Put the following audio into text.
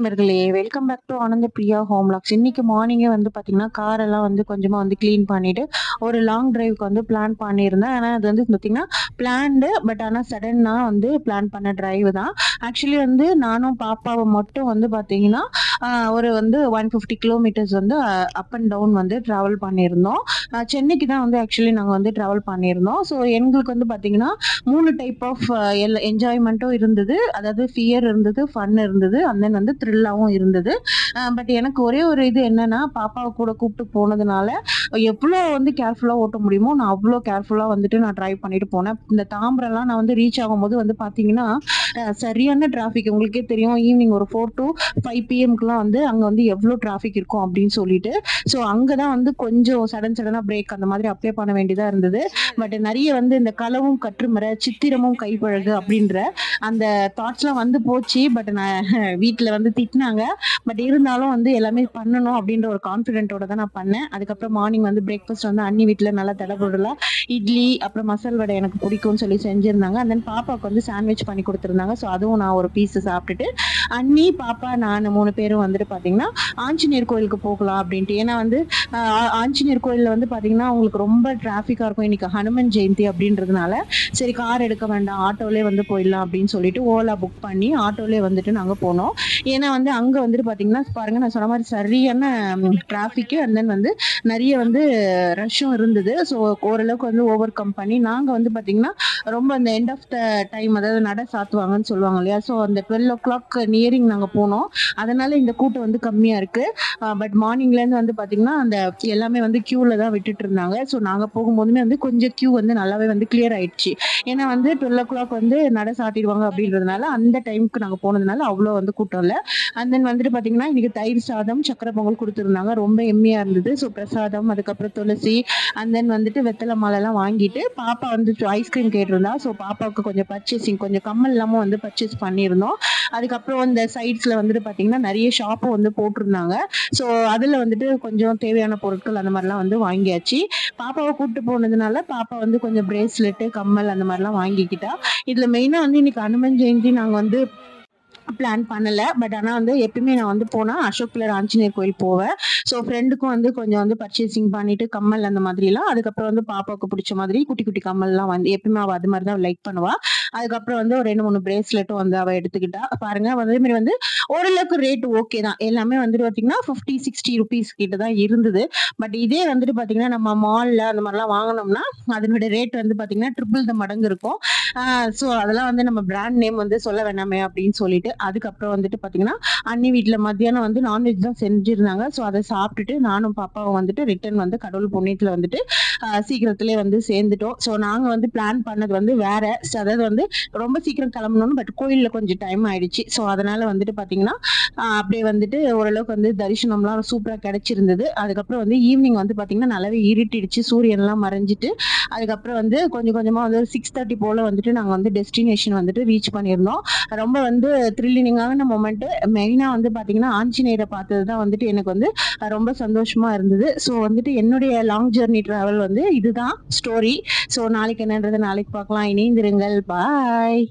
நண்பர்களே, welcome back to Ananda Priya home lakhs. இன்னைக்கு மார்னிங்கே வந்து பார்த்தீங்கன்னா, காரெல்லாம் வந்து கொஞ்சமா வந்து கிளீன் பண்ணிட்டு, ஒரு லாங் டிரைவ்க்கு வந்து பிளான் பண்ணியிருந்தேன். ஆனா அது வந்து பார்த்தீங்கன்னா, பிளான்டு பட் ஆனா சடனா வந்து பிளான் பண்ண டிரைவ் தான். ஆக்சுவலி வந்து நானும் பாப்பாவும் மட்டும் வந்து பார்த்தீங்கன்னா, ஒரு வந்து 150 கிலோமீட்டர்ஸ் வந்து அப் அண்ட் டவுன் வந்து டிராவல் பண்ணியிருந்தோம். சென்னைக்கு தான் வந்து ஆக்சுவலி நாங்க வந்து டிராவல் பண்ணியிருந்தோம். ஸோ எங்களுக்கு வந்து பார்த்தீங்கன்னா, 3 டைப் ஆஃப் என்ஜாய்மெண்ட்டும் இருந்தது. அதாவது ஃபியர் இருந்தது, ஃபன் இருந்தது, அண்ட் தென் வந்து த்ரில்லாவும் இருந்தது. பட் எனக்கு ஒரே ஒரு இது என்னன்னா, பாப்பாவ கூட கூப்பிட்டு போனதுனால, எவ்ளோ வந்து கேர்ஃபுல்லா ஓட்ட முடியுமோ, நான் அவ்ளோ கேர்ஃபுல்லா வந்துட்டு நான் டிரைவ் பண்ணிட்டு போனேன். இந்த தாம்பரம்லாம் நான் வந்து ரீச் ஆகும்போது வந்து பார்த்தீங்கன்னா, சரியான டிராஃபிக். உங்களுக்கே தெரியும் ஈவினிங் ஒரு 4 டூ 5 பிஎம்க்குலாம் வந்து அங்க வந்து எவ்ளோ டிராஃபிக் இருக்கும் அப்படின்னு சொல்லிட்டு. ஸோ அங்க தான் வந்து கொஞ்சம் சடனா பிரேக் அந்த மாதிரி அப்ளை பண்ண வேண்டியதா இருந்தது. பட் நெறைய வந்து இந்த களவும் கற்றுமற, சித்திரமும் கைப்பழகு அப்படின்ற அந்த தாட்ஸ்லாம் வந்து போச்சு. பட் நான் வீட்ல வந்து திட்டினாங்க. பட் இருந்தாலும் வந்து எல்லாமே பண்ணணும் அப்படின்ற ஒரு கான்ஃபிடென்ட்டோட தான் நான் பண்ணேன். அதுக்கப்புறம் மார்னிங் வந்து பிரேக்ஃபாஸ்ட் வந்து அண்ணி வீட்ல நல்லா தடபுடலா இட்லி, அப்புறம் மசால் வடை எனக்கு பிடிக்கும்னு சொல்லி செஞ்சிருந்தாங்க. அண்ட் தென் பாப்பாவுக்கு வந்து சாண்ட்விச் பண்ணி குடுத்துருந்தாங்க. ஸோ அதுவும் நான் ஒரு பீஸ் சாப்பிட்டுட்டு, அண்ணி, பாப்பா, நானு 3 பேரும் வந்துட்டு பார்த்தீங்கன்னா, ஆஞ்சநேயர் கோயிலுக்கு போகலாம் அப்படின்ட்டு. ஏன்னா வந்து ஆஞ்சநேயர் கோயில்ல வந்து பார்த்தீங்கன்னா, உங்களுக்கு ரொம்ப டிராஃபிக்கா இருக்கும். இன்னைக்கு ஹனுமன் ஜெயந்தி அப்படின்றதுனால, சரி கார் எடுக்க வேண்டாம், ஆட்டோலயே வந்து போயிடலாம் அப்படின்னு சொல்லிட்டு ஓலா புக் பண்ணி ஆட்டோலயே வந்துட்டு நாங்க போனோம். ஏன்னா வந்து அங்க வந்துட்டு பாத்தீங்கன்னா பாருங்க, நான் சொன்ன மாதிரி சரியான டிராபிக் அண்ட் தென் வந்து நிறைய வந்து ரஷ்ஷும் இருந்தது. ஸோ ஓரளவுக்கு வந்து ஓவர் கம் பண்ணி நாங்க வந்து பாத்தீங்கன்னா ரொம்ப அந்த எண்ட் ஆஃப் த டைம், அதாவது நட சாத்துவாங்கன்னு சொல்லுவாங்க இல்லையா, ஸோ அந்த 12 o'clock நியரிங் நாங்க போனோம். அதனால இந்த கூட்டம் வந்து கம்மியா இருக்கு. பட் மார்னிங்ல இருந்து வந்து பாத்தீங்கன்னா அந்த எல்லாமே வந்து கியூல தான் விட்டுட்டு இருந்தாங்க. ஸோ நாங்க போகும்போதுமே வந்து கொஞ்சம் கியூ வந்து நல்லாவே வந்து கிளியர் ஆயிடுச்சு. ஏன்னா வந்து 12 o'clock வந்து நட சாத்திடுவாங்க அப்படின்றதுனால அந்த டைமுக்கு நாங்க போனதுனால அவ்வளோ வந்து கூட்டம் இல்ல. அண்ட் தென் வந்துட்டு பாத்தீங்கன்னா இன்னைக்கு தயிர் சாதம், சக்கரை பொங்கல் கொடுத்துருந்தாங்க. ரொம்ப எம்மியா இருந்தது. ஸோ பிரசாதம், அதுக்கப்புறம் துளசி, அண்ட் தென் வந்துட்டு வெத்தலை மாலை எல்லாம் வாங்கிட்டு பாப்பா வந்து ஐஸ்கிரீம் கேட்டிருந்தா. ஸோ பாப்பாவுக்கு கொஞ்சம் பர்ச்சேசிங், கொஞ்சம் கம்மல் எல்லாமும் வந்து பர்ச்சேஸ் பண்ணியிருந்தோம். அதுக்கப்புறம் இந்த சைட்ஸ்ல வந்துட்டு பாத்தீங்கன்னா நிறைய ஷாப்பும் வந்து போட்டிருந்தாங்க. ஸோ அதுல வந்துட்டு கொஞ்சம் தேவையான பொருட்கள் அந்த மாதிரிலாம் வந்து வாங்கியாச்சு. பாப்பாவை கூப்பிட்டு போனதுனால பாப்பா வந்து கொஞ்சம் பிரேஸ்லெட்டு, கம்மல் அந்த மாதிரிலாம் வாங்கிக்கிட்டா. இதுல மெயினா வந்து இன்னைக்கு அனுமன் ஜெயந்தி நாங்க வந்து பிளான் பண்ணல. பட் ஆனா வந்து எப்பயுமே நான் வந்து போனா அசோக் பில்லர் ஆஞ்சநேயர் கோயில் போவேன். ஸோ ஃப்ரெண்டுக்கும் வந்து கொஞ்சம் வந்து பர்ச்சேசிங் பண்ணிட்டு கம்மல் அந்த மாதிரிலாம், அதுக்கப்புறம் வந்து பாப்பாவுக்கு பிடிச்ச மாதிரி குட்டி குட்டி கம்மல்லாம் வந்து எப்பயுமே அவ அது மாதிரி தான் லைக் பண்ணுவா. அதுக்கப்புறம் வந்து ஒரு 2 3 பிரேஸ்லெட்டும் வந்து அவ எடுத்துக்கிட்டா. பாருங்க அதே மாதிரி வந்து ஓரளவுக்கு ரேட் ஓகே தான். எல்லாமே வந்துட்டு பாத்தீங்கன்னா 50 60 ருபீஸ் கிட்ட தான் இருந்தது. பட் இதே வந்துட்டு பாத்தீங்கன்னா நம்ம மால்ல அந்த மாதிரிலாம் வாங்கினோம்னா அதனோட ரேட் வந்து பாத்தீங்கன்னா ட்ரிபிள் த மடங்கு இருக்கும். ஸோ அதெல்லாம் வந்து நம்ம பிராண்ட் நேம் வந்து சொல்ல வேணாமே அப்படின்னு சொல்லிட்டு, அதுக்கப்புறம் வந்துட்டு பாத்தீங்கன்னா அண்ணி வீட்ல மத்தியானம் வந்து நான்வெஜ் தான் செஞ்சிருந்தாங்க. ஸோ அதை சாப்பிட்டுட்டு நானும் பாப்பாவும் வந்துட்டு ரிட்டர்ன் வந்து கடவுள் புண்ணியத்துல வந்துட்டு சீக்கிரத்திலே வந்து சேர்ந்துட்டோம். ஸோ நாங்க வந்து பிளான் பண்ணது வந்து வேற. So அதாவது வந்து ரொம்ப சீக்கிரம் கிளம்பணும்னு, பட் கோயில்ல கொஞ்சம் டைம் ஆயிடுச்சு. ஸோ அதனால வந்துட்டு பாத்தீங்கன்னா அப்படியே வந்துட்டு ஓரளவுக்கு வந்து தரிசனம்லாம் சூப்பரா கிடைச்சிருந்தது. அதுக்கப்புறம் வந்து ஈவினிங் வந்து பாத்தீங்கன்னா நல்லாவே இருட்டிடுச்சு, சூரியன்லாம் மறைஞ்சிட்டு. அதுக்கப்புறம் வந்து கொஞ்சம் கொஞ்சமா வந்து 6:30 போல வந்துட்டு நாங்க வந்து டெஸ்டினேஷன் வந்துட்டு ரீச் பண்ணியிருந்தோம். ரொம்ப வந்து த்ரில்லிங்கான மொமெண்ட். மெயினா வந்து பாத்தீங்கன்னா ஆஞ்சநேயரை பார்த்தது தான் வந்துட்டு எனக்கு வந்து ரொம்ப சந்தோஷமா இருந்தது. ஸோ வந்துட்டு என்னுடைய லாங் ஜெர்னி டிராவல் வந்து இதுதான் ஸ்டோரி. ஸோ நாளைக்கு என்னன்றதை நாளைக்கு பார்க்கலாம். இணைந்திருங்கள். பாய்.